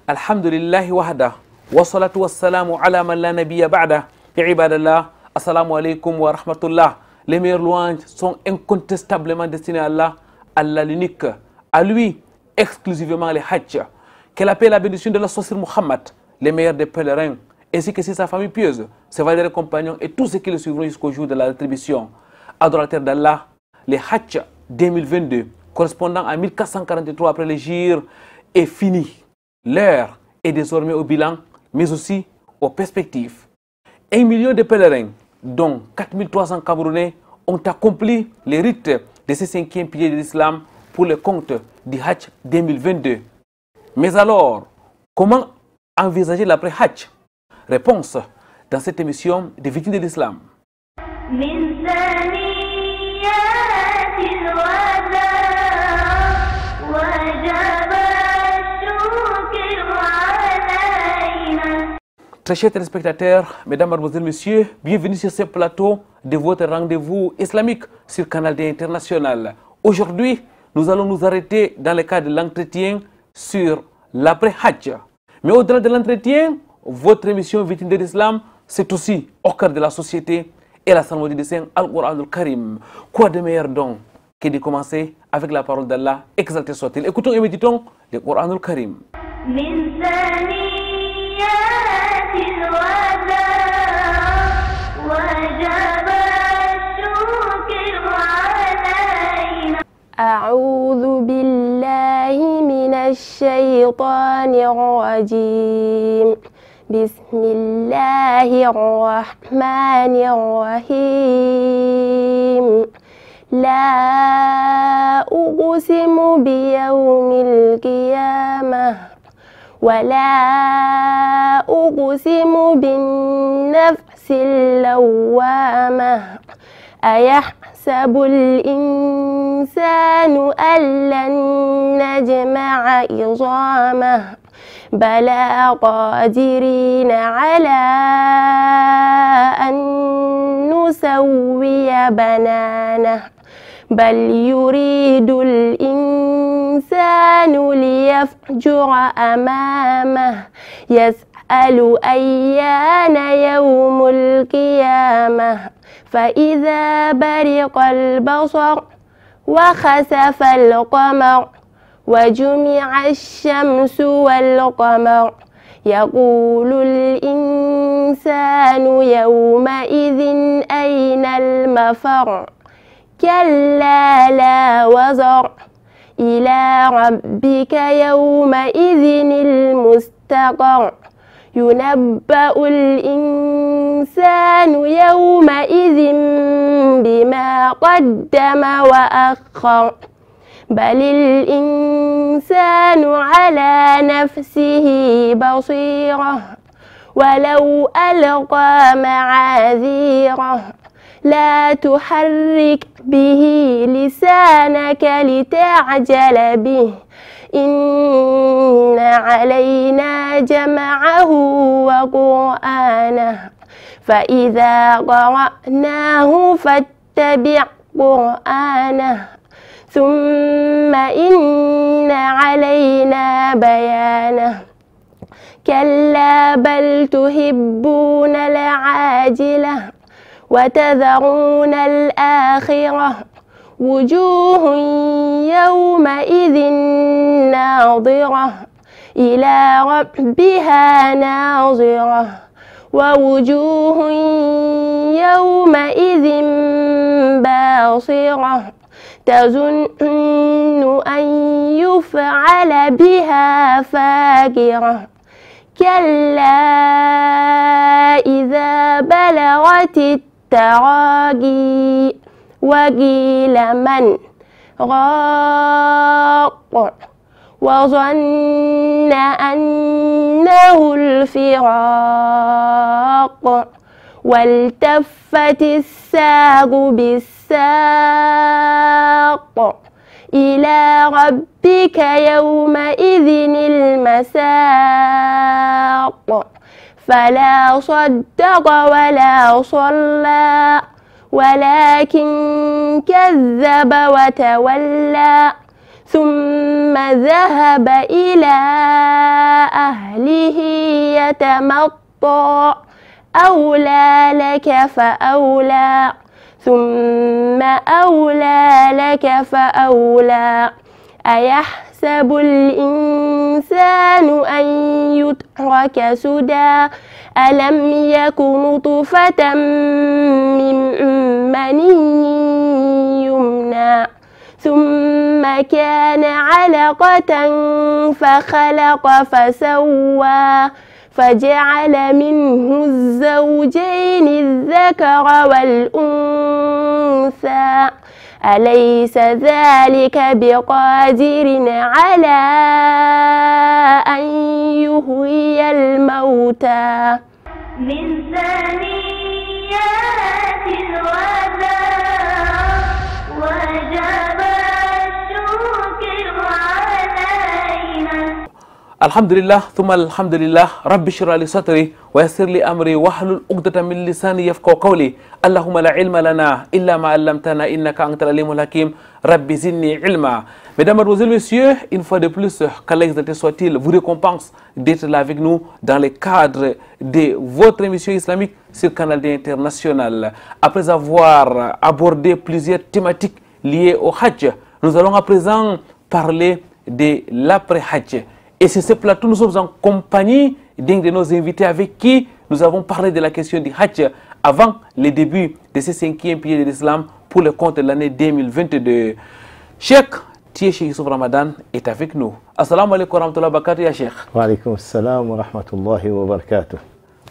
Alhamdulillah wahda, wassalatu wassalamu ala man la nabiyya ba'da. Ya ibadallah, assalamu alaikum wa rahmatullah. Les meilleures louanges sont incontestablement destinées à Allah, Allah l'unique, à lui exclusivement les hajj. Que la paix et la bénédiction de la sur Muhammad, les meilleurs des pèlerins, ainsi que sa famille pieuse, ses valeureux compagnons et tous ceux qui le suivront jusqu'au jour de la rétribution. Adorateurs d'Allah, les hajj 2022, correspondant à 1443 après l'hégire, est fini. L'heure est désormais au bilan, mais aussi aux perspectives. 1 million de pèlerins, dont 4300 Camerounais, ont accompli les rites de ces 5e piliers de l'islam pour le compte du Hajj 2022. Mais alors, comment envisager l'après-Hajj? Réponse dans cette émission des victimes de l'islam. Très chers téléspectateurs, mesdames, mademoiselles, messieurs, bienvenue sur ce plateau de votre rendez-vous islamique sur Canal D International. Aujourd'hui, nous allons nous arrêter dans le cadre de l'entretien sur l'après-Hajj. Mais au-delà de l'entretien, votre émission Victime de l'Islam, c'est aussi au cœur de la société et la salmodie de Saint Al-Qur'an al-Karim. Quoi de meilleur donc que de commencer avec la parole d'Allah, exalté soit-il. Écoutons et méditons le Qur'an al-Karim. أعوذ بالله من الشيطان الرجيم بسم الله الرحمن الرحيم لا أقسم بيوم القيامة ولا أقسم بالنفس اللوامة أيحسب الإنسان أن لن نجمع عظامه بلى قادرين على أن نسوي بنانه بل يريد الإنسان ليفجر أمامه يسأل أيان يوم القيامة فإذا برق البصر وخسف القمر وجمع الشمس والقمر يقول الإنسان يومئذ أين المفر كلا لا وزر إلى ربك يومئذ المستقر ينبأ الإنسان يومئذ بما قدم وأخر بل الإنسان على نفسه بصيرة ولو ألقى معاذيره لا تحرك به لسانك لتعجل به إن علينا جمعه وقرآنه فإذا قرأناه فاتبع قرآنه ثم إن علينا بيانه كلا بل تحبون العاجلة وتذرون الآخرة وجوه يومئذ ناظرة إلى ربها ناظرة ووجوه يومئذ باصرة تظن أن يفعل بها فاقرة كلا إذا بلغت التراقي وقيل من راق وظن أنه الفراق والتفت الساق بالساق إلى ربك يومئذ المساق فلا صدق ولا صلى ولكن كذب وتولى ثم ذهب إلى أهله يتمطى أولى لك فأولى ثم أولى لك فأولى أيحسب الإنسان أن يترك سدى ألم يك نطفة من مني يمنى ثم كان علقة فخلق فسوى فجعل منه الزوجين الذكر والأنثى أليس ذلك بقادر على أن يحيي الموتى من ثنيات الوداع وجب الشكر علينا. الحمد لله ثم الحمد لله. رب اشرح لي صدري ويسر لي امري واحلل عقدة من لساني يفقهوا قولي. اللهم لا علم لنا الا ما علمتنا انك انت العليم الحكيم. رب زدني علما. Mesdames, Mademoiselles, Messieurs, une fois de plus, qu'Allah exalté soit-il, vous récompense d'être là avec nous dans le cadre de votre émission islamique sur Canal D International. Après avoir abordé plusieurs thématiques liées au Hajj, nous allons à présent parler de l'après-Hajj. Et sur ce plateau, nous sommes en compagnie d'un de nos invités avec qui nous avons parlé de la question du Hajj avant le début de ce 5e pilier de l'islam pour le compte de l'année 2022. Cheikh Cheikh Youssouf Ramadan est avec nous. Assalamu alaikum wa rahmatullahi wa barakatuh, ya Cheikh. Wa alaikum assalam wa rahmatullahi wa barakatuh.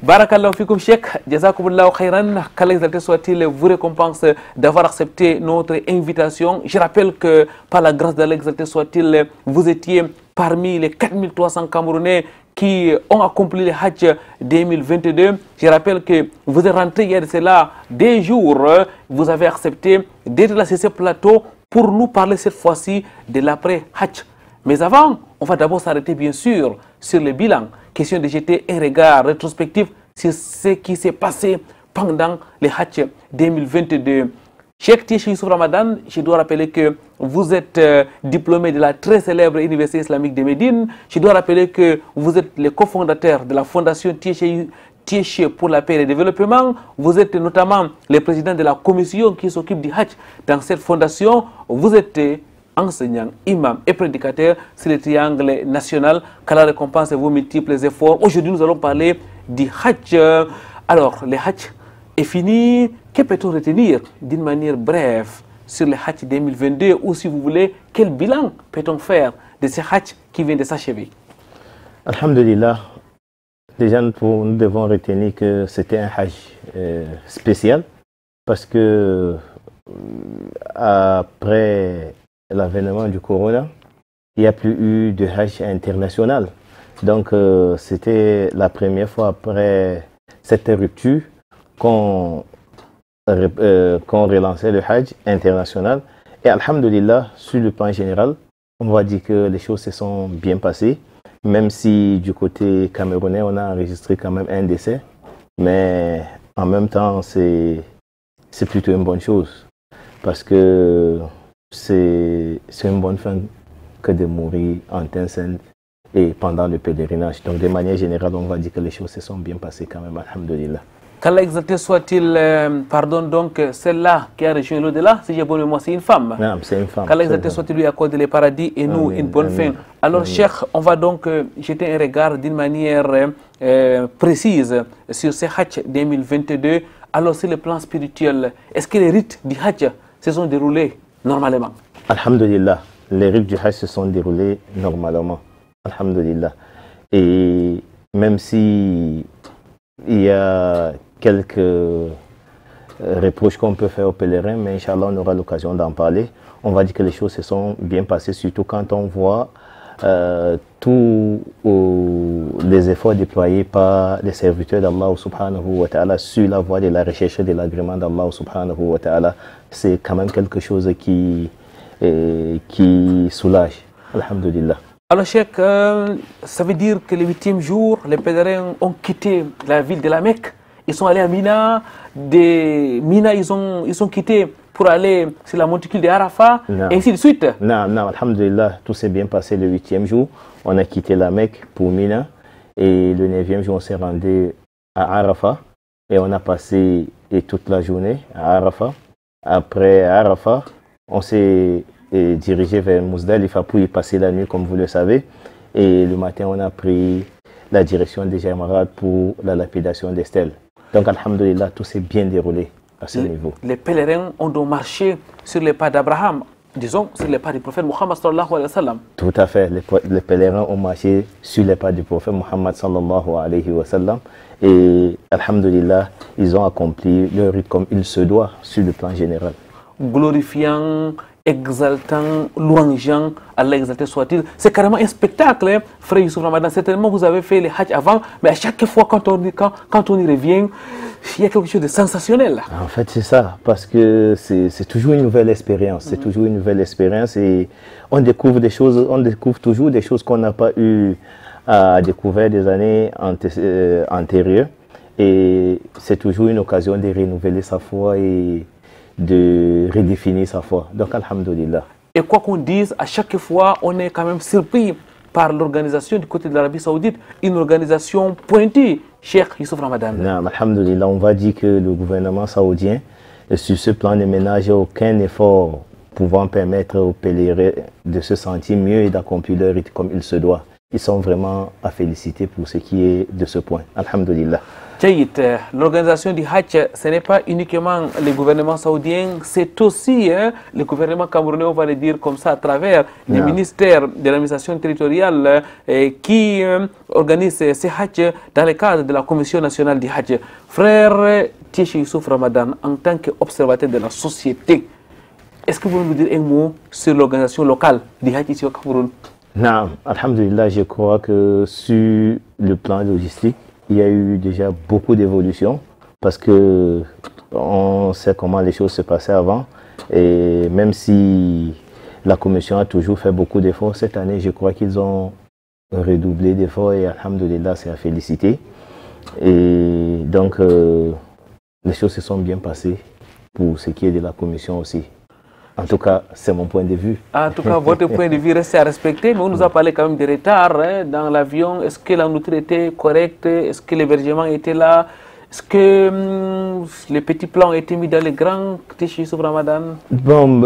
Barakallahu fikum Cheikh, jazakumullahu khairan, qu'Allah exalté soit-il vous récompense d'avoir accepté notre invitation. Je rappelle que par la grâce d'Allah exalté soit-il, vous étiez parmi les 4300 Camerounais qui ont accompli le Hajj 2022. Je rappelle que vous êtes rentré hier de cela 2 jours, vous avez accepté d'être là sur ce plateau pour nous parler cette fois-ci de l'après-Hajj. Mais avant, on va d'abord s'arrêter bien sûr sur le bilan. Question de jeter un regard rétrospectif sur ce qui s'est passé pendant le Hajj 2022. Cheikh Youssouf Ramadan, je dois rappeler que vous êtes diplômé de la très célèbre Université islamique de Médine. Je dois rappeler que vous êtes le cofondateur de la fondation Tiéché pour la paix et le développement. Vous êtes notamment le président de la commission qui s'occupe du Hajj. Dans cette fondation, vous êtes enseignant, imam et prédicateur sur le triangle national. Qu'Allah récompense vos multiples efforts. Aujourd'hui, nous allons parler du Hajj. Alors, le Hajj est fini. Que peut-on retenir d'une manière brève sur le Hajj 2022 ou si vous voulez, quel bilan peut-on faire de ce Hajj qui vient de s'achever? Alhamdulillah. Déjà, nous devons retenir que c'était un Hajj spécial parce que après l'avènement du Corona, il n'y a plus eu de Hajj international. Donc, c'était la première fois après cette rupture qu'on relançait le Hajj international. Et Alhamdulillah, sur le plan général, on va dire que les choses se sont bien passées. Même si du côté camerounais, on a enregistré quand même un décès. Mais en même temps, c'est plutôt une bonne chose. Parce que c'est une bonne fin que de mourir en Terre Sainte et pendant le pèlerinage. Donc de manière générale, on va dire que les choses se sont bien passées quand même, alhamdulillah. Qu'Allah exalté soit-il, pardon donc, celle-là qui a rejoint l'au-delà, si j'ai bonne mémoire, c'est une femme. Non, c'est une femme. Qu'Allah exalté soit-il lui accorde le paradis et nous une bonne fin. Alors, Cheikh, on va donc jeter un regard d'une manière précise sur ce Hajj 2022. Alors, sur le plan spirituel, est-ce que les rites du Hajj se sont déroulés normalement? Alhamdulillah, les rites du Hajj se sont déroulés normalement. Alhamdulillah. Et même si il y a quelques reproches qu'on peut faire aux pèlerins, mais Inch'Allah, on aura l'occasion d'en parler. On va dire que les choses se sont bien passées, surtout quand on voit tous les efforts déployés par les serviteurs d'Allah subhanahu wa ta'ala sur la voie de la recherche de l'agrément d'Allah subhanahu wa ta'ala. C'est quand même quelque chose qui soulage. Alhamdulillah. Alors, Cheikh, ça veut dire que le 8e jour, les pèlerins ont quitté la ville de la Mecque. Ils sont allés à Mina. De Mina, ils sont quittés pour aller sur la monticule de Arafat, et ainsi de suite. Non, alhamdulillah, tout s'est bien passé le 8e jour. On a quitté la Mecque pour Mina. Et le 9e jour, on s'est rendu à Arafat et on a passé toute la journée à Arafat. Après Arafat, on s'est dirigé vers Mousdalifa pour y passer la nuit, comme vous le savez. Et le matin, on a pris la direction des Jamarades pour la lapidation des stèles. Donc, alhamdoulilah, tout s'est bien déroulé à ce niveau. Les pèlerins ont donc marché sur les pas d'Abraham, disons, sur les pas du prophète Muhammad sallallahu alayhi wa sallam. Tout à fait. Les pèlerins ont marché sur les pas du prophète Muhammad sallallahu alayhi wa sallam. Et, alhamdoulilah, ils ont accompli leur rite comme il se doit sur le plan général. Glorifiant, exaltant, louangeant, Allah exalté soit-il. C'est carrément un spectacle, hein, frère Youssouf Ramadan. Certainement, vous avez fait les Hajj avant, mais à chaque fois, quand on y revient, il y a quelque chose de sensationnel. En fait, c'est ça, parce que c'est toujours une nouvelle expérience. C'est toujours une nouvelle expérience et on découvre des choses, on découvre toujours des choses qu'on n'a pas eu à découvrir des années antérieures. Et c'est toujours une occasion de renouveler sa foi et de redéfinir sa foi. Donc, alhamdoulilah. Et quoi qu'on dise, à chaque fois, on est quand même surpris par l'organisation du côté de l'Arabie Saoudite, une organisation pointue, Cheikh Youssouf Ramadan. Non, alhamdoulilah, on va dire que le gouvernement saoudien, sur ce plan, ne ménage aucun effort pouvant permettre aux pèlerins de se sentir mieux et d'accomplir leur rite comme il se doit. Ils sont vraiment à féliciter pour ce qui est de ce point. Alhamdoulilah. L'organisation du Hajj, ce n'est pas uniquement le gouvernement saoudien, c'est aussi le gouvernement camerounais, on va le dire comme ça, à travers les ministères de l'administration territoriale qui organisent ces Hajj dans le cadre de la Commission nationale du Hajj. Frère Tieche Youssouf Ramadan, en tant qu'observateur de la société, est-ce que vous pouvez nous dire un mot sur l'organisation locale du Hajj ici au Cameroun? Non, alhamdoulilah, je crois que sur le plan logistique, il y a eu déjà beaucoup d'évolutions parce que on sait comment les choses se passaient avant et même si la commission a toujours fait beaucoup d'efforts, cette année je crois qu'ils ont redoublé d'efforts et alhamdoulilah, c'est à féliciter. Et donc les choses se sont bien passées pour ce qui est de la commission aussi. En tout cas, c'est mon point de vue. En tout cas, votre point de vue reste à respecter, mais on nous a parlé quand même de retard dans l'avion. Est-ce que la nourriture était correcte? Est-ce que l'hébergement était là? Est-ce que les petits plans ont été mis dans les grands Tieche Youssouf Ramadan? Bon,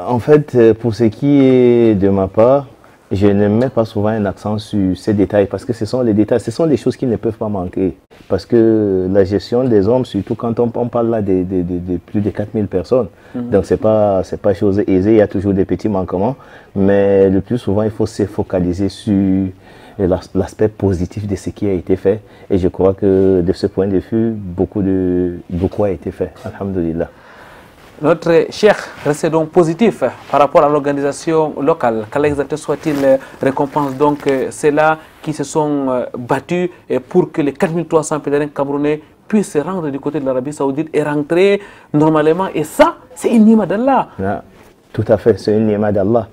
en fait, pour ce qui est de ma part, je ne mets pas souvent un accent sur ces détails parce que ce sont les détails, ce sont des choses qui ne peuvent pas manquer. Parce que la gestion des hommes, surtout quand on parle là de plus de 4000 personnes, donc c'est pas chose aisée, il y a toujours des petits manquements, mais le plus souvent il faut se focaliser sur l'aspect positif de ce qui a été fait. Et je crois que de ce point de vue, beaucoup a été fait. Alhamdulillah. Notre cheikh reste donc positif par rapport à l'organisation locale. Qu'Allah exalté soit-il récompense donc ceux-là qui se sont battus pour que les 4300 pèlerins camerounais puissent se rendre du côté de l'Arabie Saoudite et rentrer normalement. Et ça, c'est une ni'ma d'Allah. Tout à fait, c'est une ni'ma d'Allah.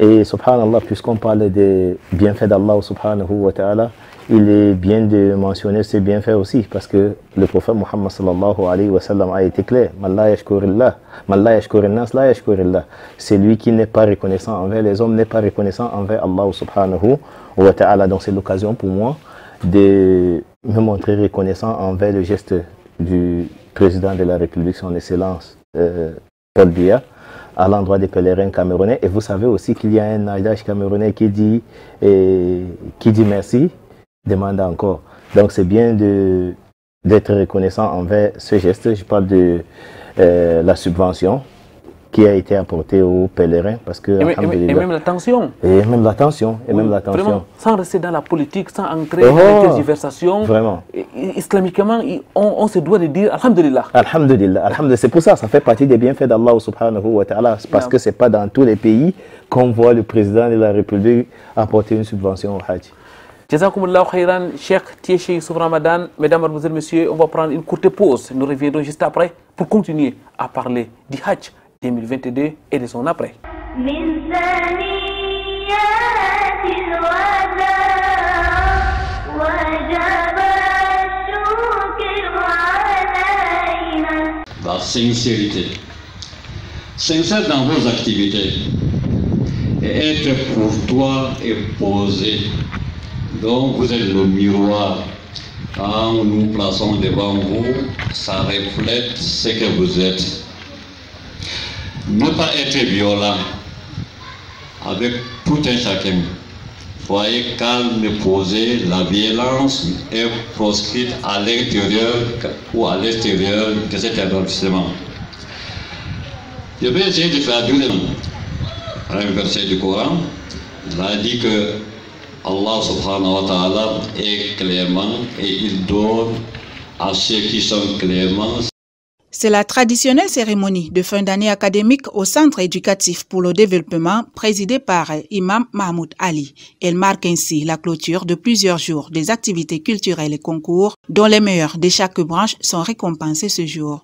Et subhanallah, puisqu'on parle des bienfaits d'Allah subhanahu wa ta'ala, il est bien de mentionner ces bienfaits aussi, parce que le prophète Muhammad sallallahu alayhi wa sallam a été clair. C'est lui qui n'est pas reconnaissant envers les hommes, n'est pas reconnaissant envers Allah subhanahu wa ta'ala. Donc c'est l'occasion pour moi de me montrer reconnaissant envers le geste du président de la République, son Excellence Paul Biya, à l'endroit des pèlerins camerounais. Et vous savez aussi qu'il y a un adage camerounais qui dit merci, demande encore. Donc c'est bien d'être reconnaissant envers ce geste. Je parle de la subvention qui a été apportée aux pèlerins parce que et même l'attention. Et même l'attention. Vraiment, sans rester dans la politique, sans entrer dans les tergiversations. Vraiment. Islamiquement, on se doit de dire Alhamdulillah. Alhamdulillah. C'est pour ça, ça fait partie des bienfaits d'Allah subhanahu wa ta'ala. Parce que c'est pas dans tous les pays qu'on voit le président de la République apporter une subvention au Hajj. Jazakumullahu khairan, Cheikh Tieche Youssouf Ramadan. Mesdames, Mademoiselles, Messieurs, on va prendre une courte pause. Nous reviendrons juste après pour continuer à parler du Hajj 2022 et de son après. La sincérité. Sincère dans vos activités et être courtois et posé Donc vous êtes le miroir. Quand nous plaçons devant vous, ça reflète ce que vous êtes. Ne pas être violent avec tout un chacun. Soyez calme et posé. La violence est proscrite à l'intérieur ou à l'extérieur de cet établissement. Je vais essayer de traduire un verset du Coran. Il a dit que Allah subhanahu wa ta'ala est clément et il donne à ceux qui sont cléments. C'est la traditionnelle cérémonie de fin d'année académique au Centre éducatif pour le développement présidé par Imam Mahmoud Ali. Elle marque ainsi la clôture de plusieurs jours des activités culturelles et concours dont les meilleurs de chaque branche sont récompensés ce jour.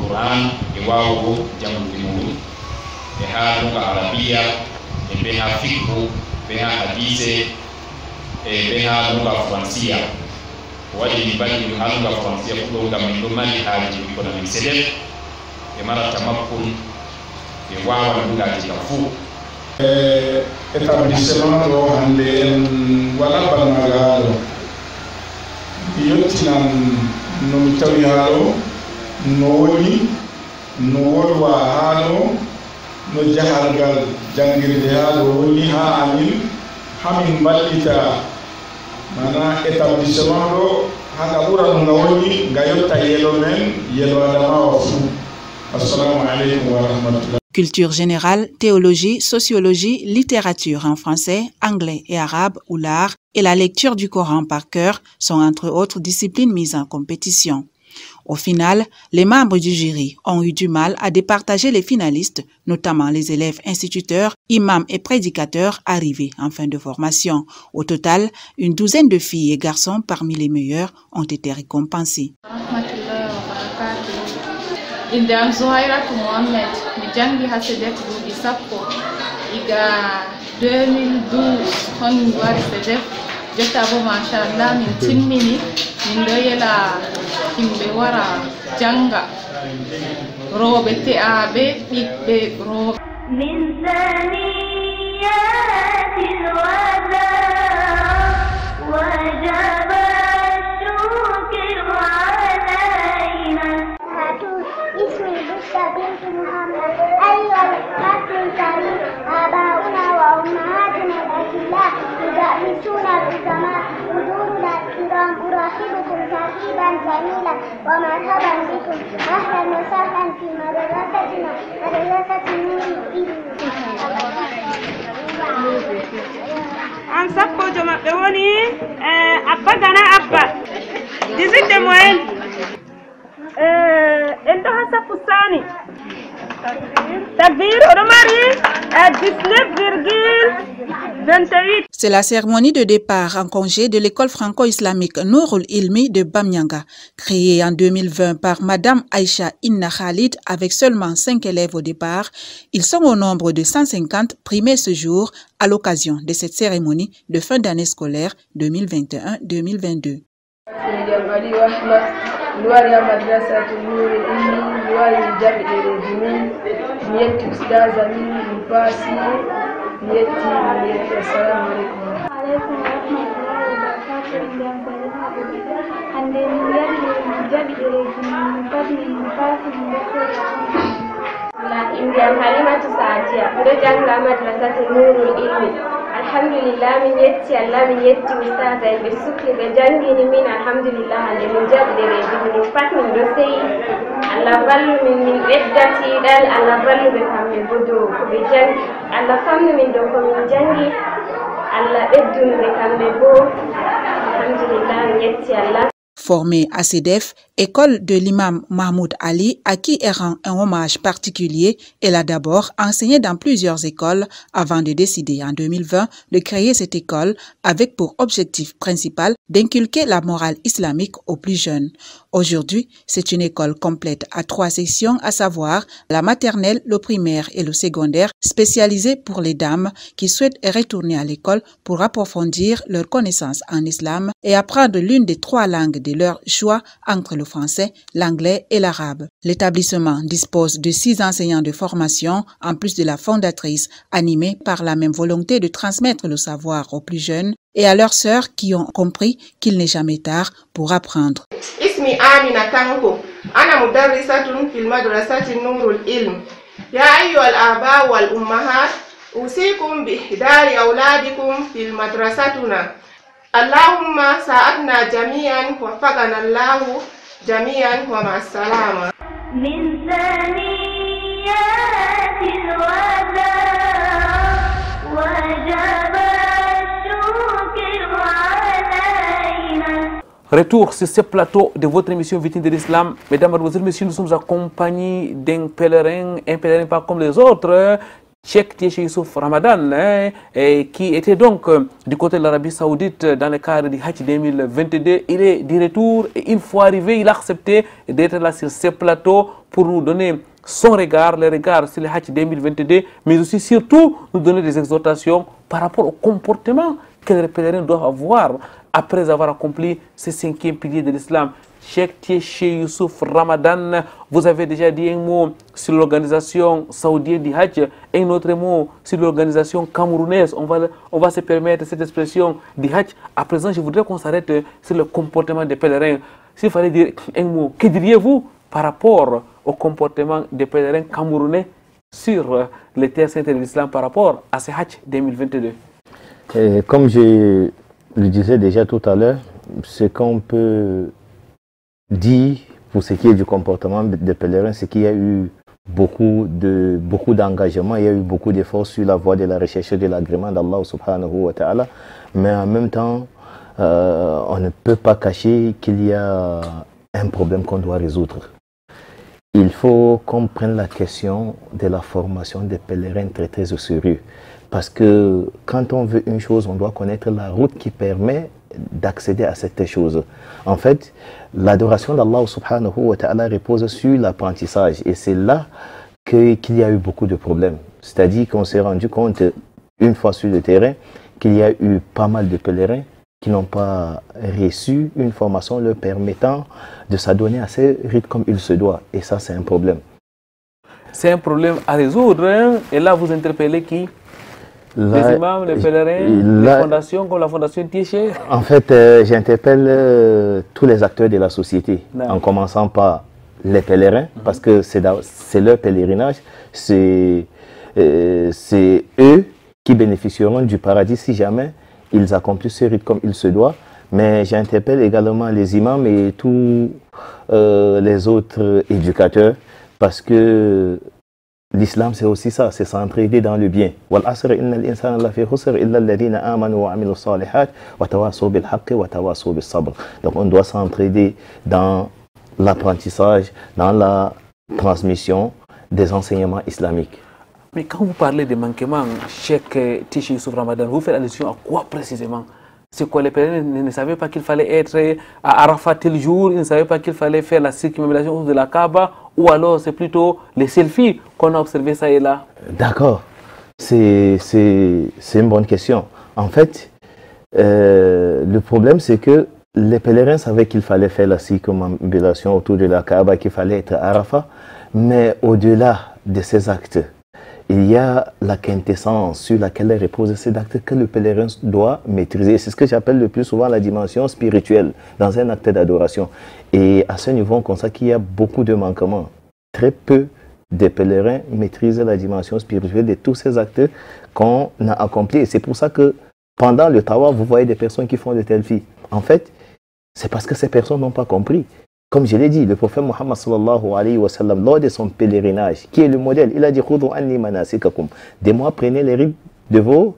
Quran e wawo jangude mum e ha lunga arabia e be ha fiqhu be ha hadise e be ha lunga fransia wadi bani ha lunga fransia ko ngam min do mali haaji ko na min sedef e mara tamakkun e wawa lunga jika fu établissement do hande en wala balmagalo yottinan no mi tawi haalo no woni no wolwa haano no jahargal jangirde haalo woni ha amin hamin ballita mana établissement ɗo hanga ɓuran no woni nga yotta yelo men yelo adamawa fuu. Assalamu aleykum wa rahmatullah. Culture générale, théologie, sociologie, littérature en français, anglais et arabe ou l'art et la lecture du Coran par cœur sont entre autres disciplines mises en compétition. Au final, les membres du jury ont eu du mal à départager les finalistes, notamment les élèves instituteurs, imams et prédicateurs arrivés en fin de formation. Au total, une douzaine de filles et garçons parmi les meilleurs ont été récompensés. Indam Zuhairatu Mohammed, mi jangi ha sedef duuɓi sappo iga 2012 hon mi wari sedef jotta bo machallah min timmini min ɗo yela himɓe wara janga rooɓe te'aɓe ɓiɓɓe rooɓe من ثنيات الوداع وجب الشكر علينا. اسمي بشرى بنت محمد. أيها الفصل الكريم، آباؤنا وأمهاتنا الأجلاء يدرسون العظماء، حضورنا الكرام، أرحبكم ترحيبا جميلا ومرحبا بكم. أهلا وسهلا في مدرستنا مدرسة نور الدين. An sappo joma ɓe woni Abba Gana Abba 18 de moyenne. En ɗo ha sappo sani Takbir oɗo mari 19,28. C'est la cérémonie de départ en congé de l'école franco-islamique Nourul Ilmi de Bamyanga, créée en 2020 par Madame Aïcha Inna Khalid avec seulement 5 élèves au départ. Ils sont au nombre de 150 primés ce jour à l'occasion de cette cérémonie de fin d'année scolaire 2021-2022. Indian Halimatu Saadia, miɗo janga madrasatu Nurul Ilmi. Alhamdulillah, min yetti Allah, min yetti ustaza en ɓe sukli ɓe jangini min. Alhamdulillah, hande min jaɓi ɗereji min pat min ɗo seyi. Allah vallu min, min ɓedda tiiɗal, Allah vallu ɓe kamɓe bo dow ko ɓe jangi. Allah famnu min dow ko min jangi, Allah ɓeddunu ɓe kamɓe bo. Alhamdulillah, min yetti Allah. Formé à CEDEF, école de l'imam Mahmoud Ali, à qui elle rend un hommage particulier, elle a d'abord enseigné dans plusieurs écoles avant de décider en 2020 de créer cette école avec pour objectif principal d'inculquer la morale islamique aux plus jeunes. Aujourd'hui, c'est une école complète à 3 sections, à savoir la maternelle, le primaire et le secondaire, spécialisée pour les dames qui souhaitent retourner à l'école pour approfondir leurs connaissances en islam et apprendre l'une des 3 langues de leur choix entre le français, l'anglais et l'arabe. L'établissement dispose de 6 enseignants de formation, en plus de la fondatrice, animée par la même volonté de transmettre le savoir aux plus jeunes et à leurs sœurs qui ont compris qu'il n'est jamais tard pour apprendre. اسمي آمنة كانكو أنا مدرسة في المدرسة نور العلم يا أيها الآباء والأمهات أوصيكم بإحضار أولادكم في مدرستنا اللهم ساعدنا جميعا وفقنا الله جميعا ومع السلامة من ثنيات الوداع وجب الشكر علينا. Retour sur ce plateau de votre émission Vitrine de l'Islam. Mesdames, Mademoiselles, Messieurs, nous sommes accompagnés d'un pèlerin, un pèlerin pas comme les autres, Cheikh Tiéché Youssouf Ramadan, qui était donc du côté de l'Arabie Saoudite dans le cadre du Hajj 2022. Il est de retour et une fois arrivé, il a accepté d'être là sur ce plateau pour nous donner son regard, le regard sur le Hajj 2022, mais aussi surtout nous donner des exhortations par rapport au comportement que les pèlerins doivent avoir après avoir accompli ce 5e pilier de l'islam. Cheikh Tiéché Youssouf Ramadan, vous avez déjà dit un mot sur l'organisation saoudienne du Hajj et un autre mot sur l'organisation camerounaise. On va se permettre cette expression du Hajj. À présent, je voudrais qu'on s'arrête sur le comportement des pèlerins. S'il fallait dire un mot, que diriez-vous par rapport au comportement des pèlerins camerounais sur les terres saintes de l'islam par rapport à ce Hajj 2022? Comme je le disais déjà tout à l'heure, ce qu'on peut dire pour ce qui est du comportement des pèlerins, c'est qu'il y a eu beaucoup d'engagement, il y a eu beaucoup d'efforts sur la voie de la recherche de l'agrément d'Allah subhanahu wa ta'ala, mais en même temps, on ne peut pas cacher qu'il y a un problème qu'on doit résoudre. Il faut qu'on prenne la question de la formation des pèlerins très au sérieux. Parce que quand on veut une chose, on doit connaître la route qui permet d'accéder à cette chose. En fait, l'adoration d'Allah subhanahu wa ta'ala repose sur l'apprentissage. Et c'est là qu'il y a eu beaucoup de problèmes. C'est-à-dire qu'on s'est rendu compte, une fois sur le terrain, qu'il y a eu pas mal de pèlerins qui n'ont pas reçu une formation leur permettant de s'adonner à ces rites comme il se doit. Et ça, c'est un problème. C'est un problème à résoudre. Hein? Et là, vous interpellez qui? Les imams, les pèlerins, les fondations comme la fondation Tiéché? En fait, j'interpelle tous les acteurs de la société, en commençant par les pèlerins, parce que c'est leur pèlerinage, c'est eux qui bénéficieront du paradis si jamais ils accomplissent ce rite comme il se doit. Mais j'interpelle également les imams et tous les autres éducateurs, parce que l'islam, c'est aussi ça, c'est s'entraider dans le bien. Donc on doit s'entraider dans l'apprentissage, dans la transmission des enseignements islamiques. Mais quand vous parlez de manquements, Cheikh Tiéché Youssouf Ramadan, vous faites allusion à quoi précisément? C'est quoi, les pèlerins ne savaient pas qu'il fallait être à Arafat tel jour, ils ne savaient pas qu'il fallait faire la circumambulation de la Kaaba, ou alors c'est plutôt les selfies qu'on a observé ça et là? D'accord, c'est une bonne question. En fait, le problème c'est que les pèlerins savaient qu'il fallait faire la circumambulation autour de la Kaaba, qu'il fallait être à Arafat, mais au-delà de ces actes, il y a la quintessence sur laquelle repose cet acte que le pèlerin doit maîtriser. C'est ce que j'appelle le plus souvent la dimension spirituelle dans un acte d'adoration. Et à ce niveau, on constate qu'il y a beaucoup de manquements. Très peu de pèlerins maîtrisent la dimension spirituelle de tous ces actes qu'on a accomplis. Et c'est pour ça que pendant le tawaf, vous voyez des personnes qui font de telles filles. En fait, c'est parce que ces personnes n'ont pas compris. Comme je l'ai dit, le prophète Muhammad sallallahu alayhi wa sallam, lors de son pèlerinage, qui est le modèle, il a dit Khudhu anni manasikakum. De moi, prenez les rites de vos,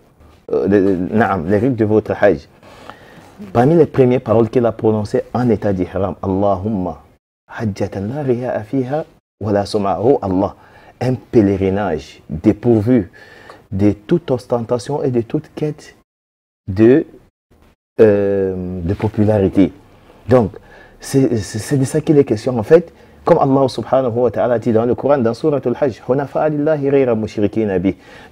les rites de votre hajj. Parmi les premières paroles qu'il a prononcées en état d'ihram, Allahumma hajjatan la riya'a fiha wa la sum'a. Oh Allah, un pèlerinage dépourvu de toute ostentation et de toute quête de popularité. Donc, c'est de ça qu'il est question en fait. Comme Allah subhanahu wa ta'ala dit dans le Coran, dans Surat al-Hajj,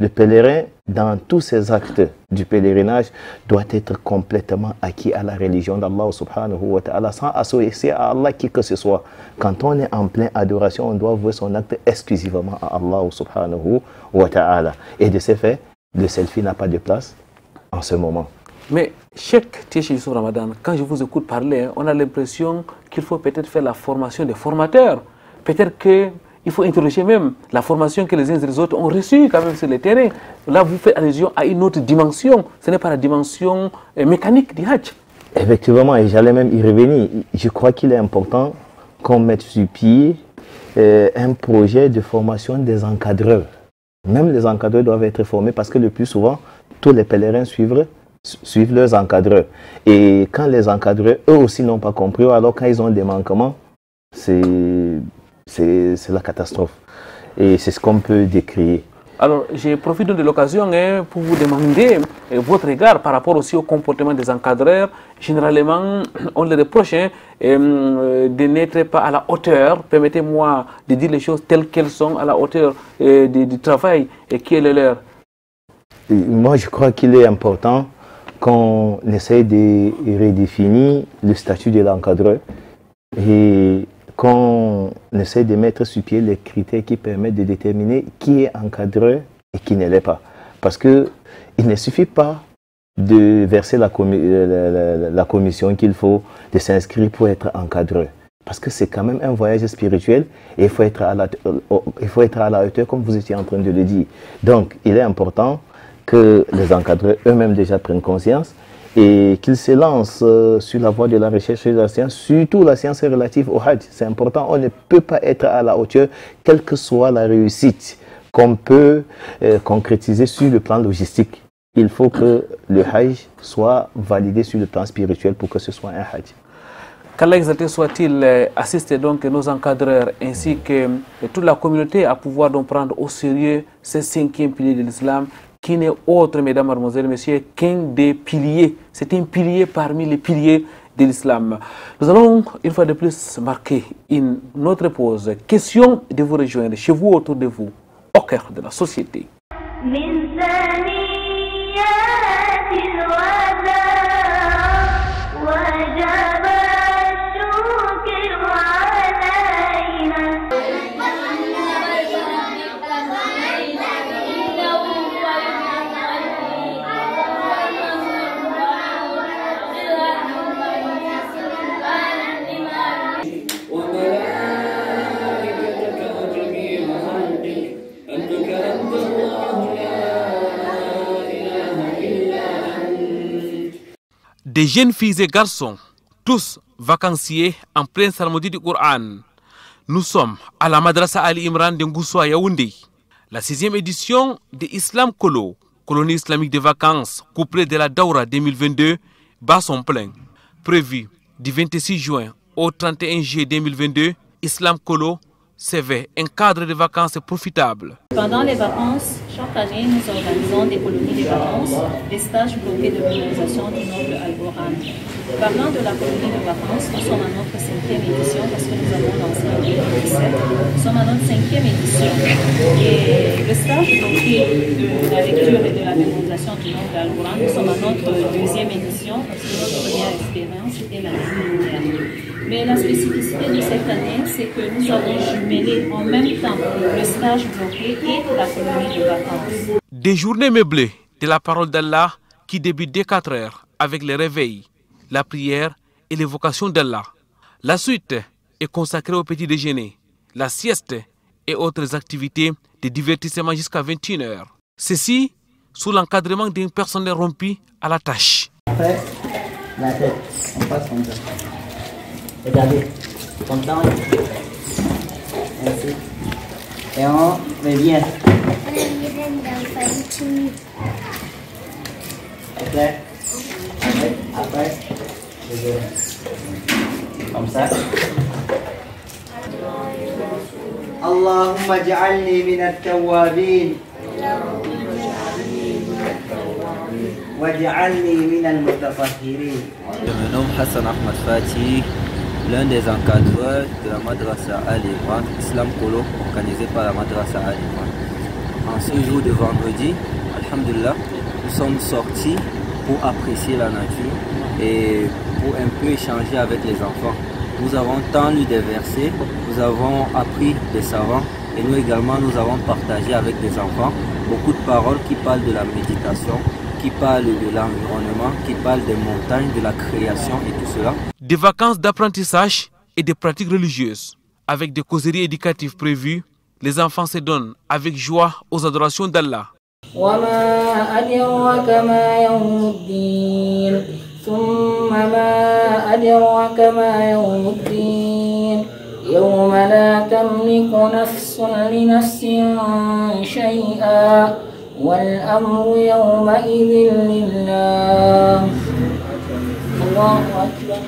le pèlerin, dans tous ses actes du pèlerinage, doit être complètement acquis à la religion d'Allah subhanahu wa ta'ala, sans associer à Allah qui que ce soit. Quand on est en pleine adoration, on doit voir son acte exclusivement à Allah subhanahu wa ta'ala. Et de ce fait, le selfie n'a pas de place en ce moment. Mais, Cheikh Tiéchi Ramadan, quand je vous écoute parler, on a l'impression qu'il faut peut-être faire la formation des formateurs. Peut-être qu'il faut interroger même la formation que les uns et les autres ont reçue quand même sur le terrain. Là, vous faites allusion à une autre dimension. Ce n'est pas la dimension mécanique du Hajj. Effectivement, et j'allais même y revenir. Je crois qu'il est important qu'on mette sur pied un projet de formation des encadreurs. Même les encadreurs doivent être formés parce que le plus souvent, tous les pèlerins suivent leurs encadreurs. Et quand les encadreurs, eux aussi, n'ont pas compris, alors quand ils ont des manquements, c'est la catastrophe. Et c'est ce qu'on peut décrire. Alors, je profite de l'occasion pour vous demander votre regard par rapport aussi au comportement des encadreurs. Généralement, on les reproche de n'être pas à la hauteur. Permettez-moi de dire les choses telles qu'elles sont, à la hauteur du travail qui est le leur. Moi, je crois qu'il est important qu'on essaye de redéfinir le statut de l'encadreur et qu'on essaye de mettre sur pied les critères qui permettent de déterminer qui est encadreur et qui ne l'est pas. Parce qu'il ne suffit pas de verser la commission qu'il faut, de s'inscrire pour être encadreur. Parce que c'est quand même un voyage spirituel et il faut être à la hauteur comme vous étiez en train de le dire. Donc, il est important que les encadreurs eux-mêmes déjà prennent conscience et qu'ils se lancent sur la voie de la recherche et de la science, surtout la science relative au Hajj. C'est important, on ne peut pas être à la hauteur, quelle que soit la réussite qu'on peut concrétiser sur le plan logistique. Il faut que le Hajj soit validé sur le plan spirituel pour que ce soit un Hajj. Qu'Allah exalté soit-il, assiste donc nos encadreurs ainsi que toute la communauté à pouvoir donc prendre au sérieux ce 5e pilier de l'islam, qui n'est autre, mesdames, mademoiselles, messieurs, qu'un des piliers. C'est un pilier parmi les piliers de l'islam. Nous allons une fois de plus marquer une autre pause. Question de vous rejoindre chez vous, autour de vous, au cœur de la société. Des jeunes filles et garçons, tous vacanciers en pleine salmodie du Coran. Nous sommes à la Madrasa Ali Imran de Ngousso à Yaoundé. La 6e édition de Islam Colo, colonie islamique de vacances couplée de la Daura 2022, bat son plein. Prévu du 26 juin au 31 juillet 2022, Islam Colo s'éveille un cadre de vacances profitable. Pendant les vacances, chaque année, nous organisons des colonies de vacances, des stages bloqués de mémorisation du noble Al-Quran. Parlant de la colonie de vacances, nous sommes à notre 5e édition parce que nous avons lancé en 2017. Nous sommes à notre 5e édition. Et le stage bloqué de la lecture et de la mémorisation du noble Al-Quran, nous sommes à notre 2e édition parce que notre première expérience était l'année dernière. Mais la spécificité de cette année, c'est que nous avons jumelé en même temps le stage bloqué et la colonie de vacances. Des journées meublées de la parole d'Allah qui débutent dès 4 heures avec les réveils, la prière et l'évocation d'Allah. La suite est consacrée au petit déjeuner, la sieste et autres activités de divertissement jusqu'à 21 heures. Ceci sous l'encadrement d'un personnel rompu à la tâche. Après, la tête, on passe comme ça. Regardez, comme ça, ainsi. Et on revient. C'est clair? Après, comme ça. Allahumma ja'alni min at-tawwabin waj'alni min al-mutatahhirin. Je me nomme Hassan Ahmad Fati, l'un des encadreurs de la Madrasa Al-Imran, Islam Kolo, organisé par la Madrasa Al-Imran. En ce jour de vendredi, alhamdulillah, nous sommes sortis pour apprécier la nature et pour un peu échanger avec les enfants. Nous avons tant lu des versets, nous avons appris des savants et nous également nous avons partagé avec des enfants beaucoup de paroles qui parlent de la méditation, qui parlent de l'environnement, qui parlent des montagnes, de la création et tout cela. Des vacances d'apprentissage et des pratiques religieuses. Avec des causeries éducatives prévues, les enfants se donnent avec joie aux adorations d'Allah. وما أدراك ما يوم الدين ثم ما أدراك ما يوم الدين يوم لا تملك نفس لنفس شيئا والأمر يومئذ لله. الله أكبر.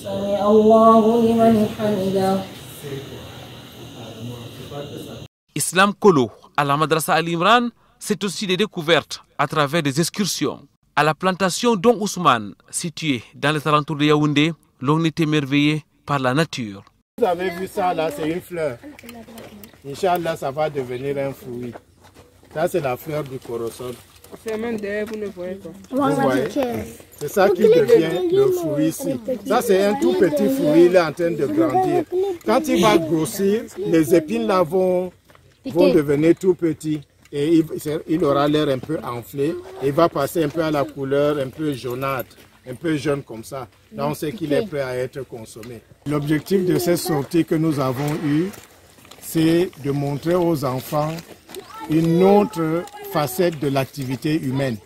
سمع الله لمن حمده. Islam Kolo à la Madrasa Al-Imran, c'est aussi des découvertes à travers des excursions. À la plantation Don Ousmane, située dans les alentours de Yaoundé, l'on est émerveillé par la nature. Vous avez vu ça là, c'est une fleur. Inch'Allah, ça va devenir un fruit. Ça, c'est la fleur du corosol. Vous voyez, c'est ça qui devient le fruit ici. Ça, c'est un tout petit fruit, il est en train de grandir. Quand il va grossir, les épines là vont devenir tout petits. Et il aura l'air un peu enflé. Il va passer un peu à la couleur un peu jaunâtre, un peu jaune comme ça. Là, on sait qu'il est prêt à être consommé. L'objectif de cette sortie que nous avons eue, c'est de montrer aux enfants une autre facette de l'activité humaine.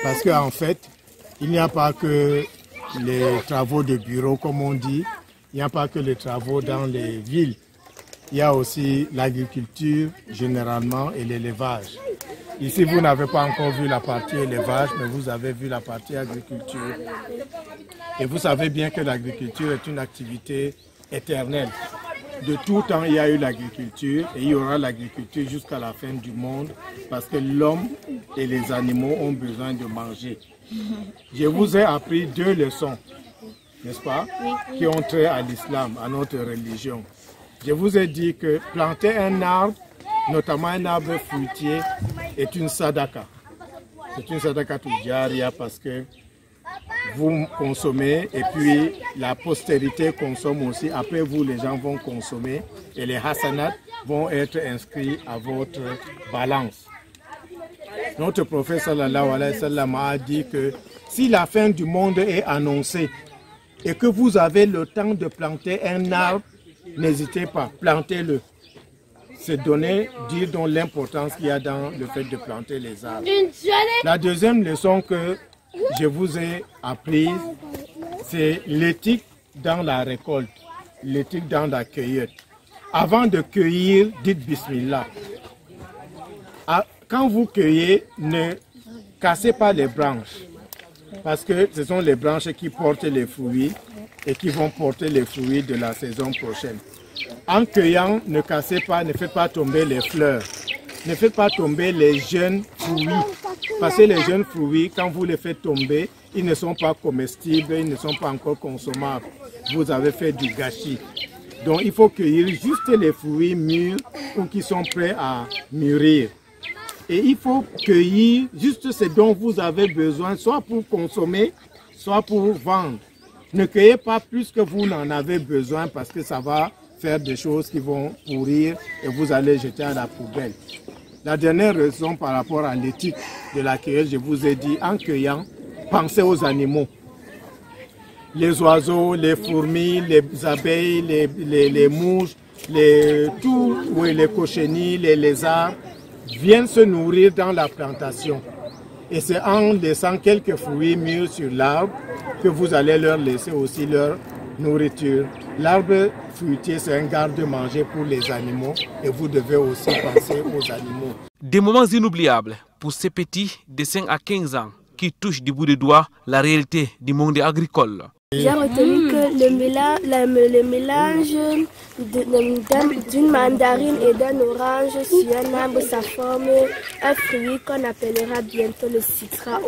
Parce qu'en fait, il n'y a pas que les travaux de bureau, comme on dit, il n'y a pas que les travaux dans les villes. Il y a aussi l'agriculture généralement et l'élevage. Ici, vous n'avez pas encore vu la partie élevage, mais vous avez vu la partie agriculture. Et vous savez bien que l'agriculture est une activité éternelle. De tout temps, il y a eu l'agriculture et il y aura l'agriculture jusqu'à la fin du monde parce que l'homme et les animaux ont besoin de manger. Je vous ai appris 2 leçons, n'est-ce pas, qui ont trait à l'islam, à notre religion. Je vous ai dit que planter un arbre, notamment un arbre fruitier, est une sadaka. C'est une sadaka tujaria parce que vous consommez et puis la postérité consomme aussi. Après vous, les gens vont consommer et les hasanats vont être inscrits à votre balance. Notre prophète sallallahu alayhi wa sallam a dit que si la fin du monde est annoncée et que vous avez le temps de planter un arbre, n'hésitez pas, plantez-le. C'est donner, dire donc l'importance qu'il y a dans le fait de planter les arbres. La deuxième leçon que je vous ai apprise, c'est l'éthique dans la récolte, l'éthique dans la cueillette. Avant de cueillir, dites Bismillah. Quand vous cueillez, ne cassez pas les branches, parce que ce sont les branches qui portent les fruits et qui vont porter les fruits de la saison prochaine. En cueillant, ne cassez pas, ne faites pas tomber les fleurs, ne faites pas tomber les jeunes fruits, parce que les jeunes fruits, quand vous les faites tomber, ils ne sont pas comestibles, ils ne sont pas encore consommables. Vous avez fait du gâchis. Donc il faut cueillir juste les fruits mûrs ou qui sont prêts à mûrir. Et il faut cueillir juste ce dont vous avez besoin, soit pour consommer, soit pour vendre. Ne cueillez pas plus que vous n'en avez besoin parce que ça va faire des choses qui vont pourrir et vous allez jeter à la poubelle. La dernière raison par rapport à l'éthique de la cueillette, je vous ai dit, en cueillant, pensez aux animaux. Les oiseaux, les fourmis, les abeilles, les mouches, les cochenilles, les lézards viennent se nourrir dans la plantation. Et c'est en laissant quelques fruits mûrs sur l'arbre que vous allez leur laisser aussi leur nourriture. L'arbre fruitier, c'est un garde-manger pour les animaux et vous devez aussi penser aux animaux. Des moments inoubliables pour ces petits de 5 à 15 ans qui touchent du bout des doigts la réalité du monde agricole. J'ai retenu que le mélange d'une mandarine et d'un orange sur un arbre, ça forme un fruit qu'on appellera bientôt le citra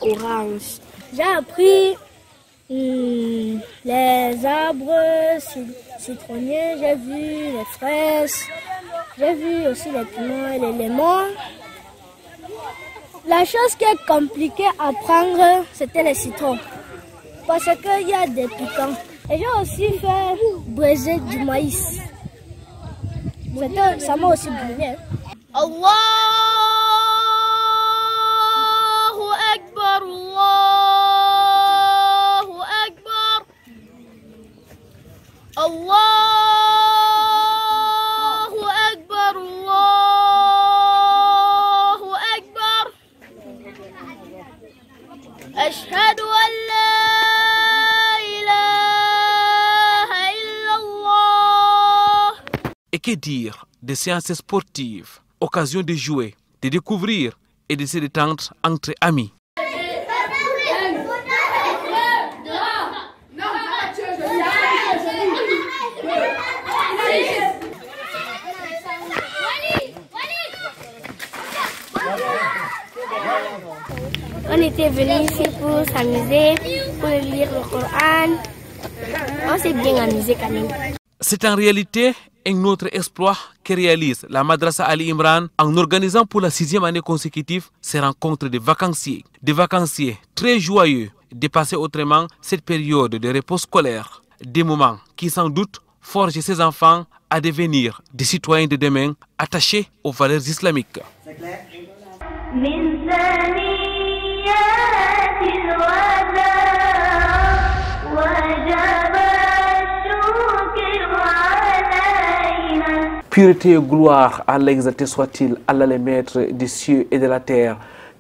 orange. J'ai appris les arbres citronniers, j'ai vu les fraises, j'ai vu aussi les piments et les lemons. La chose qui est compliquée à prendre, c'était les citrons. Parce qu'il y a des piquants. Et j'ai aussi fait braiser du maïs. Ça m'a aussi brûlé. Allahu Akbar, Allahu Akbar, Allahu Akbar, Allahu Akbar. Ashhadu an la Et que dire des séances sportives, occasion de jouer, de découvrir et de se détendre entre amis. On était venus ici pour s'amuser, pour lire le Coran. On s'est bien amusé quand même. C'est en réalité un autre exploit que réalise la Madrasa Ali Imran en organisant pour la 6e année consécutive ces rencontres de vacanciers. Des vacanciers très joyeux de passer autrement cette période de repos scolaire. Des moments qui sans doute forgent ces enfants à devenir des citoyens de demain attachés aux valeurs islamiques. Pureté et gloire, Allah exalté soit-il, Allah le maître des cieux et de la terre.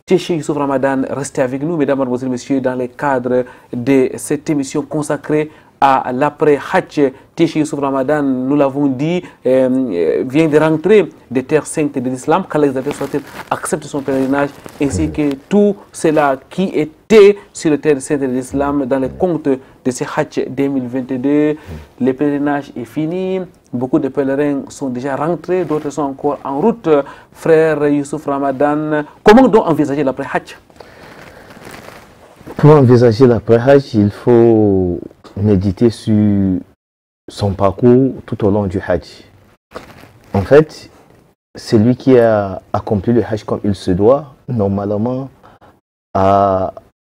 Cheikh Youssouf Ramadan, restez avec nous, mesdames, mademoiselles, messieurs, dans le cadre de cette émission consacrée à l'après-Hajj. Cheikh Youssouf Ramadan, nous l'avons dit, vient de rentrer des terres saintes de l'islam, qu'Allah exalté soit-il accepte son pèlerinage, ainsi que tout cela qui était sur les terres saintes de l'islam dans les comptes de ce Hajj 2022. Le pèlerinage est fini. Beaucoup de pèlerins sont déjà rentrés, d'autres sont encore en route. Frère Youssouf Ramadan, comment donc envisager l'après-Hajj? Pour envisager l'après-Hajj, il faut méditer sur son parcours tout au long du Hajj. En fait, celui qui a accompli le Hajj comme il se doit, normalement,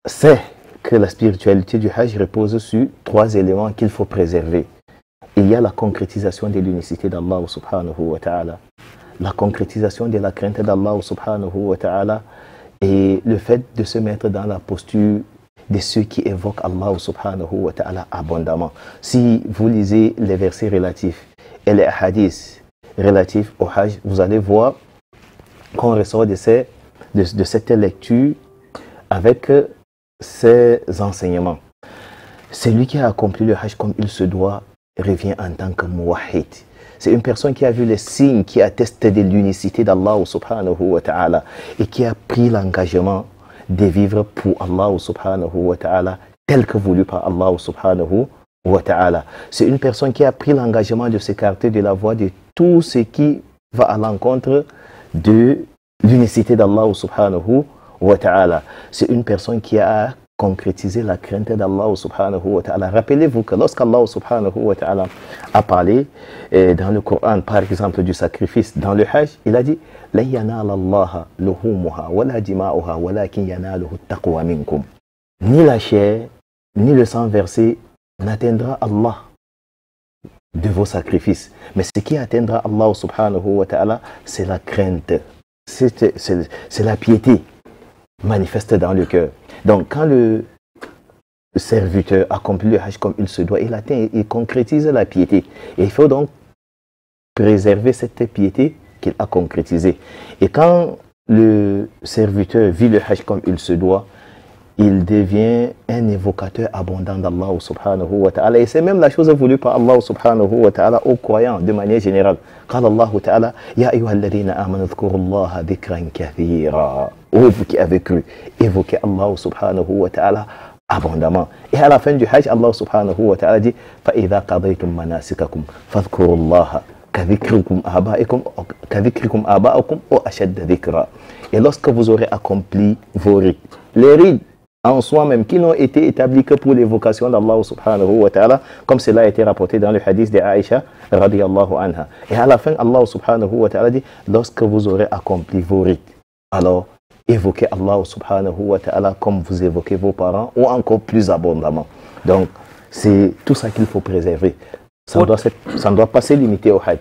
sait que la spiritualité du Hajj repose sur 3 éléments qu'il faut préserver. Il y a la concrétisation de l'unicité d'Allah subhanahu wa ta'ala, la concrétisation de la crainte d'Allah subhanahu wa ta'ala et le fait de se mettre dans la posture de ceux qui évoquent Allah subhanahu wa ta'ala abondamment. Si vous lisez les versets relatifs et les hadiths relatifs au Hajj, vous allez voir qu'on ressort de cette lecture avec ces enseignements. Celui qui a accompli le Hajj comme il se doit revient en tant que muwahhid. C'est une personne qui a vu les signes qui attestent de l'unicité d'Allah subhanahu wa ta'ala et qui a pris l'engagement de vivre pour Allah subhanahu wa ta'ala tel que voulu par Allah subhanahu wa ta'ala. C'est une personne qui a pris l'engagement de s'écarter de la voie de tout ce qui va à l'encontre de l'unicité d'Allah subhanahu wa ta'ala. C'est une personne qui a concrétiser la crainte d'Allah subhanahu wa ta'ala. Rappelez-vous que lorsqu'Allah subhanahu wa ta'ala a parlé dans le Coran, par exemple, du sacrifice dans le Hajj, il a dit « La yanala Allah luhumuha wa la dima'uha wa lakin yanaluhu taqwa minkum » Ni la chair, ni le sang versé n'atteindra Allah de vos sacrifices. Mais ce qui atteindra Allah subhanahu wa ta'ala, c'est la crainte, c'est la piété manifeste dans le cœur. Donc, quand le serviteur accomplit le Hajj comme il se doit, il atteint, il concrétise la piété. Et il faut donc préserver cette piété qu'il a concrétisée. Et quand le serviteur vit le Hajj comme il se doit, il devient un évocateur abondant d'Allah subhanahu wa ta'ala. Et c'est même la chose voulue par Allah subhanahu wa ta'ala aux croyants de manière générale. قال الله تعالى يا أيها الذين آمنوا اذكروا الله ذكرا كثيرا. Ô vous qui avez cru, évoquez Allah subhanahu wa ta'ala abondamment. Et à la fin du Hajj, Allah subhanahu wa ta'ala dit فإذا قضيتم مناسككم فاذكروا الله كذكركم آباءكم أو أشد ذكرا. Et lorsque vous aurez accompli vos rites, les rites en soi-même qui n'ont été établis que pour l'évocation d'Allah subhanahu wa ta'ala, comme cela a été rapporté dans le hadith de Aïcha radiyallahu anha. Et à la fin, Allah subhanahu wa ta'ala dit, lorsque vous aurez accompli vos rites, alors évoquez Allah subhanahu wa ta'ala comme vous évoquez vos parents ou encore plus abondamment. Donc, c'est tout ça qu'il faut préserver. Ça ne doit pas se limiter au Hajj.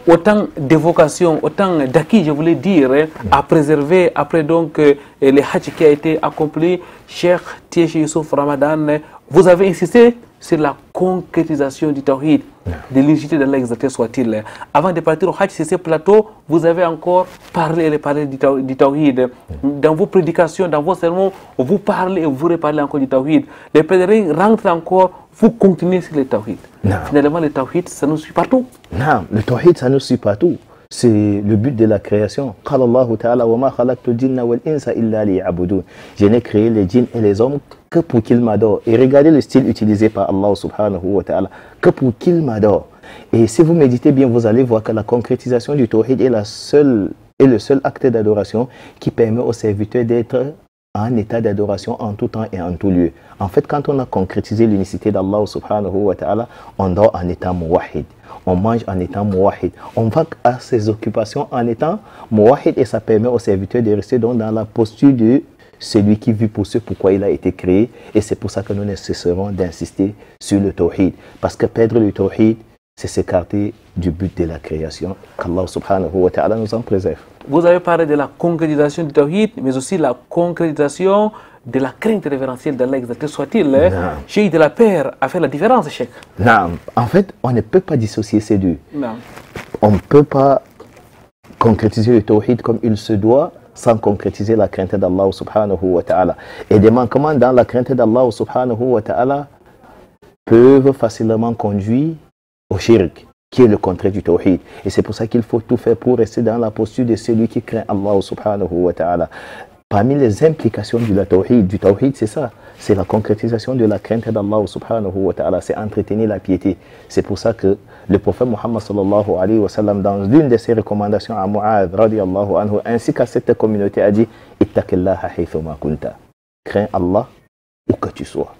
Autant d'évocations, autant d'acquis, je voulais dire, à préserver après donc le Hajj qui a été accompli. Cheikh Tiechi Youssouf Ramadan, vous avez insisté sur la concrétisation du Tawhid, de l'unicité d'Allah exalté soit-il. Avant de partir au Hajj, sur ces plateaux, vous avez encore parlé du Tawhid. Dans vos prédications, dans vos sermons, vous parlez et vous reparlez encore du Tawhid. Les pèlerins rentrent encore, vous continuez sur le Tawhid. Finalement, le Tawhid, ça nous suit partout. Non, le Tawhid, ça nous suit partout. C'est le but de la création. Je n'ai créé les djinns et les hommes que pour qu'ils m'adorent. Et regardez le style utilisé par Allah subhanahu wa ta'ala, que pour qu'ils m'adorent. Et si vous méditez bien, vous allez voir que la concrétisation du Tawhid est le seul acte d'adoration qui permet aux serviteurs d'être en état d'adoration en tout temps et en tout lieu. En fait, quand on a concrétisé l'unicité d'Allah subhanahu wa ta'ala, on dort en état muwahid. On mange en étant muwahid. On va à ses occupations en étant muwahid et ça permet aux serviteurs de rester donc dans la posture de celui qui vit pour ce pourquoi il a été créé. Et c'est pour ça que nous ne cesserons d'insister sur le tawhid. Parce que perdre le tawhid, c'est s'écarter du but de la création. Qu'Allah subhanahu wa ta'ala nous en préserve. Vous avez parlé de la concrétisation du tawhid, mais aussi la concrétisation de la crainte révérentielle d'Allah exalté soit-il. Cheikh de la paire a fait la différence, Cheikh. Non, en fait, on ne peut pas dissocier ces deux. Non. On ne peut pas concrétiser le tawhid comme il se doit sans concrétiser la crainte d'Allah subhanahu wa ta'ala. Et des manquements dans la crainte d'Allah subhanahu wa ta'ala peuvent facilement conduire au shirk, qui est le contraire du tawhid. Et c'est pour ça qu'il faut tout faire pour rester dans la posture de celui qui craint Allah subhanahu wa ta'ala. Parmi les implications du tawhid, c'est ça. C'est la concrétisation de la crainte d'Allah subhanahu wa ta'ala. C'est entretenir la piété. C'est pour ça que le prophète Muhammad sallallahu alayhi wa sallam, dans l'une de ses recommandations à Mu'adh radiyallahu anhu, ainsi qu'à cette communauté, a dit Ittaqillaha haythuma kunta. Crains Allah où que tu sois.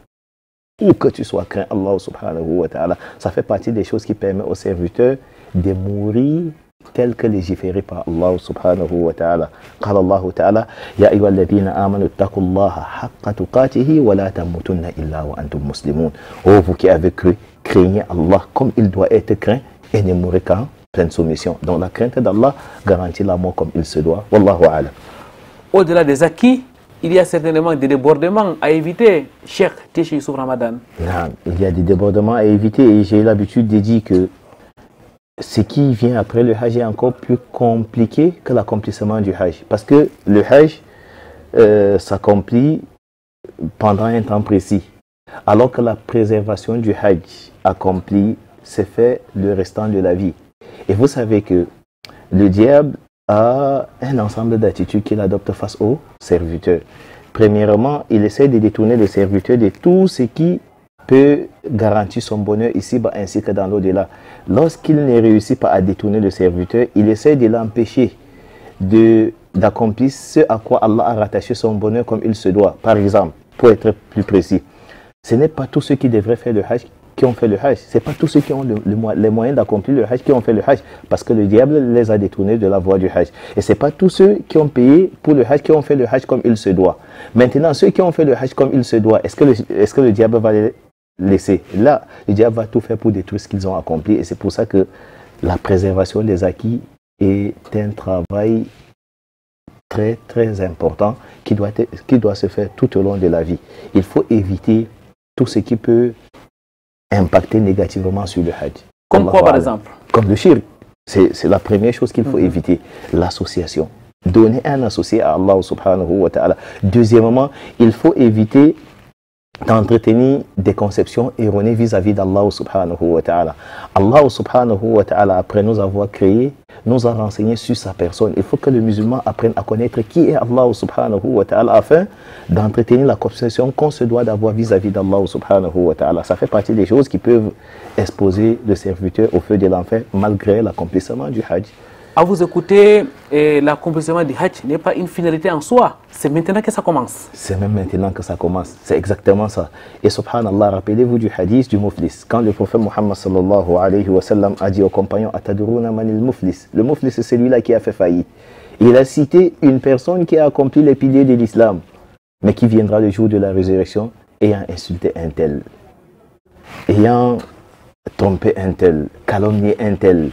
Où que tu sois, crains Allah subhanahu wa ta'ala. Ça fait partie des choses qui permettent aux serviteurs de mourir tel que légiféré par Allah subhanahu wa ta'ala. قال الله تعالى يا أيها الذين آمنوا اتقوا الله حق تقاته ولا تموتن إلا وأنتم مسلمون. Oh, vous qui avez cru, craignez Allah comme il doit être craint et ne mourrez qu'en pleine soumission. Donc la crainte d'Allah garantit la mort comme il se doit. Wallahu a'lam. Au-delà des acquis, il y a certainement des débordements à éviter, Cheikh Tiechi Youssouf Ramadan. Non, il y a des débordements à éviter et j'ai l'habitude de dire que ce qui vient après le Hajj est encore plus compliqué que l'accomplissement du Hajj. Parce que le Hajj s'accomplit pendant un temps précis. Alors que la préservation du Hajj accompli se fait le restant de la vie. Et vous savez que le diable a un ensemble d'attitudes qu'il adopte face aux serviteurs. Premièrement, il essaie de détourner le serviteur de tout ce qui peut garantir son bonheur ici-bas ainsi que dans l'au-delà. Lorsqu'il ne réussit pas à détourner le serviteur, il essaie de l'empêcher d'accomplir ce à quoi Allah a rattaché son bonheur comme il se doit. Par exemple, pour être plus précis, ce n'est pas tous ceux qui devraient faire le Hajj qui ont fait le Hajj. Ce n'est pas tous ceux qui ont les moyens d'accomplir le Hajj qui ont fait le Hajj, parce que le diable les a détournés de la voie du Hajj. Et ce n'est pas tous ceux qui ont payé pour le Hajj qui ont fait le Hajj comme il se doit. Maintenant, ceux qui ont fait le Hajj comme il se doit, est-ce que le diable va les laisser? Là, le diable va tout faire pour détruire ce qu'ils ont accompli. Et c'est pour ça que la préservation des acquis est un travail très très important qui doit se faire tout au long de la vie. Il faut éviter tout ce qui peut impacter négativement sur le Hajj. Comme quoi par exemple? Comme le shirk. C'est la première chose qu'il faut éviter. L'association. donner un associé à Allah subhanahu wa ta'ala. Deuxièmement, il faut éviter d'entretenir des conceptions erronées vis-à-vis d'Allah subhanahu wa ta'ala. Allah subhanahu wa ta'ala, après nous avoir créés, nous a renseigné sur sa personne. Il faut que le musulman apprenne à connaître qui est Allah subhanahu wa ta'ala afin d'entretenir la conception qu'on se doit d'avoir vis-à-vis d'Allah subhanahu wa ta'ala. Ça fait partie des choses qui peuvent exposer le serviteur au feu de l'enfer malgré l'accomplissement du Hajj. À vous écouter, l'accomplissement du Hajj n'est pas une finalité en soi. C'est maintenant que ça commence. C'est même maintenant que ça commence. C'est exactement ça. Et subhanallah, rappelez-vous du hadith du Muflis. Quand le prophète Muhammad sallallahu alayhi wa sallam a dit aux compagnons Ataduruna manil Muflis. Le Muflis, c'est celui-là qui a fait faillite. Il a cité une personne qui a accompli les piliers de l'islam, mais qui viendra le jour de la résurrection ayant insulté un tel, ayant trompé un tel, calomnié un tel.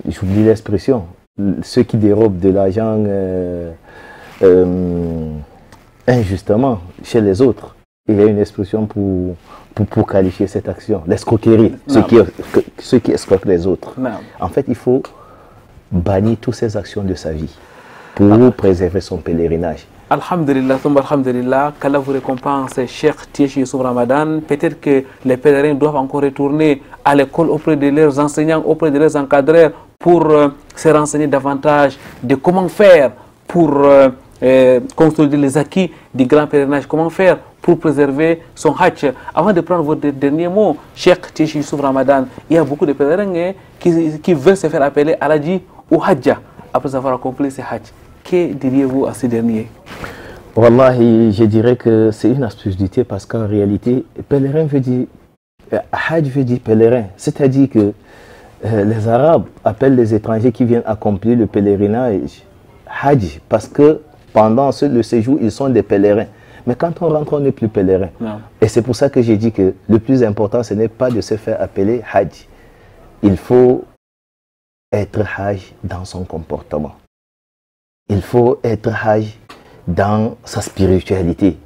J'oublie l'expression, ceux qui dérobent de l'argent injustement chez les autres. Il y a une expression pour qualifier cette action, l'escroquerie, ceux qui escroquent les autres. En fait, il faut bannir toutes ces actions de sa vie pour préserver son pèlerinage. Alhamdulillah, alhamdulillah, qu'Allah vous récompense, Cheikh Tiechi Youssouf Ramadan. Peut-être que les pèlerins doivent encore retourner à l'école auprès de leurs enseignants, auprès de leurs encadreurs pour se renseigner davantage de comment faire pour consolider les acquis du grand pèlerinage, comment faire pour préserver son Hajj. Avant de prendre votre dernier mot, Cheikh Tiechi Youssouf Ramadan, il y a beaucoup de pèlerins qui veulent se faire appeler Aladji ou Hadja après avoir accompli ce Hajj. Que diriez-vous à ces derniers? Wallahi, je dirais que c'est une absurdité parce qu'en réalité, pèlerin veut dire, Hajj veut dire pèlerin. C'est-à-dire que les Arabes appellent les étrangers qui viennent accomplir le pèlerinage Hajj parce que pendant le séjour, ils sont des pèlerins. Mais quand on rentre, on n'est plus pèlerin. Non. Et c'est pour ça que j'ai dit que le plus important, ce n'est pas de se faire appeler Hajj. Il faut être Hajj dans son comportement. Il faut être Hajj dans sa spiritualité.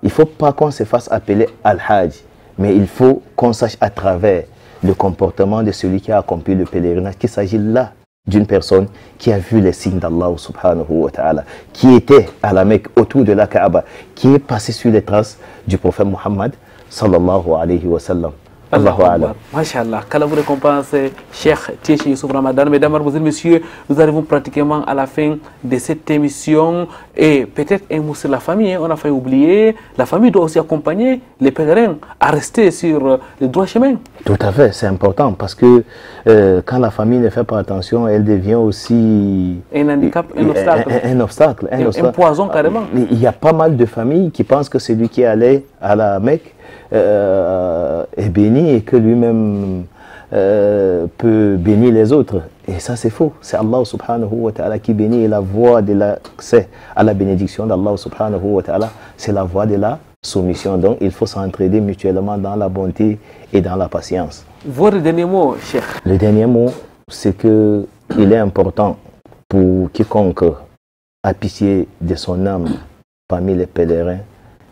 Il ne faut pas qu'on se fasse appeler Al-Hajj, mais il faut qu'on sache à travers le comportement de celui qui a accompli le pèlerinage qu'il s'agit là d'une personne qui a vu les signes d'Allah subhanahu wa ta'ala, qui était à la Mecque autour de la Kaaba, qui est passé sur les traces du prophète Muhammad sallallahu alayhi wa sallam. Masha'Allah, qu'Allah vous récompense, Cheikh Tiechi Youssouf Ramadan. Mesdames, Mademoiselles, Messieurs, nous arrivons pratiquement à la fin de cette émission. Et peut-être un mot sur la famille, on a failli oublier. La famille doit aussi accompagner les pèlerins à rester sur le droit chemin. Tout à fait, c'est important parce que quand la famille ne fait pas attention, elle devient aussi un handicap, un obstacle. Un poison carrément. Il y a pas mal de familles qui pensent que celui qui allait à la Mecque est béni et que lui-même peut bénir les autres. Et ça c'est faux. C'est Allah subhanahu wa ta'ala qui bénit et la voie de l'accès à la bénédiction d'Allah subhanahu wa ta'ala, c'est la voie de la soumission. Donc il faut s'entraider mutuellement dans la bonté et dans la patience. Votre dernier mot, Cheikh? Le dernier mot, c'est que il est important pour quiconque a pitié de son âme parmi les pèlerins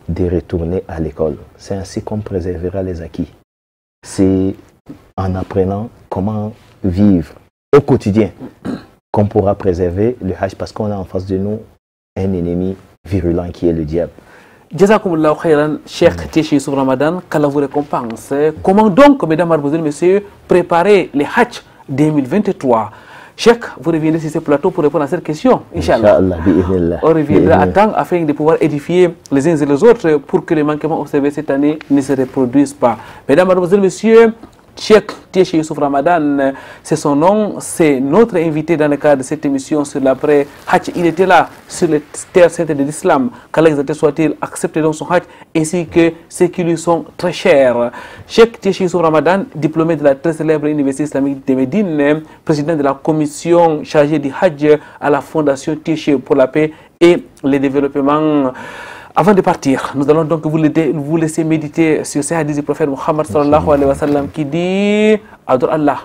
de retourner à l'école. C'est ainsi qu'on préservera les acquis. C'est en apprenant comment vivre au quotidien qu'on pourra préserver le Hajj parce qu'on a en face de nous un ennemi virulent qui est le diable. Jazakumullahu khairan, Cheikh Tiechi Youssouf Ramadan, qu'Allah vous récompense. Comment donc, mesdames, mademoiselles, messieurs, préparer les Hajj 2023? Cheikh, vous reviendrez sur ce plateau pour répondre à cette question, Inch'Allah. On reviendra à temps afin de pouvoir édifier les uns et les autres pour que les manquements observés cette année ne se reproduisent pas. Mesdames, mademoiselles, messieurs, Cheikh Tiechi Youssouf Ramadan, c'est son nom, c'est notre invité dans le cadre de cette émission sur l'après-Hajj. Il était là sur les terres saintes de l'islam, qu'Allah exalté soit-il, accepté dans son Hajj, ainsi que ceux qui lui sont très chers. Cheikh Tiechi Youssouf Ramadan, diplômé de la très célèbre Université islamique de Médine, président de la commission chargée du Hajj à la Fondation Tiechi pour la paix et le développement. Avant de partir, nous allons donc vous laisser méditer sur ces hadiths du prophète Muhammad sallallahu alayhi wa sallam qui dit « Adore Allah,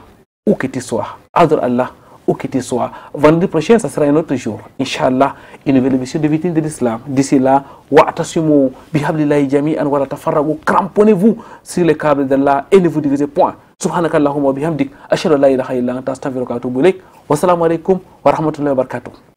où que tu sois. Adore Allah, où que tu sois. » Vendredi prochain, ça sera un autre jour. Inch'Allah, une nouvelle émission de Vitrine de l'Islam. D'ici là, wa'tasimu bihablillahi jami'an wa la tafarraqu. Cramponnez-vous sur les câbles d'Allah et ne vous divisez point. subhanakallahumma wa bihamdik ashhadu an la ilaha illa anta astaghfiruka wa atubu ilaik. Wassalamu alaikum wa rahmatullahi wa barakatuh.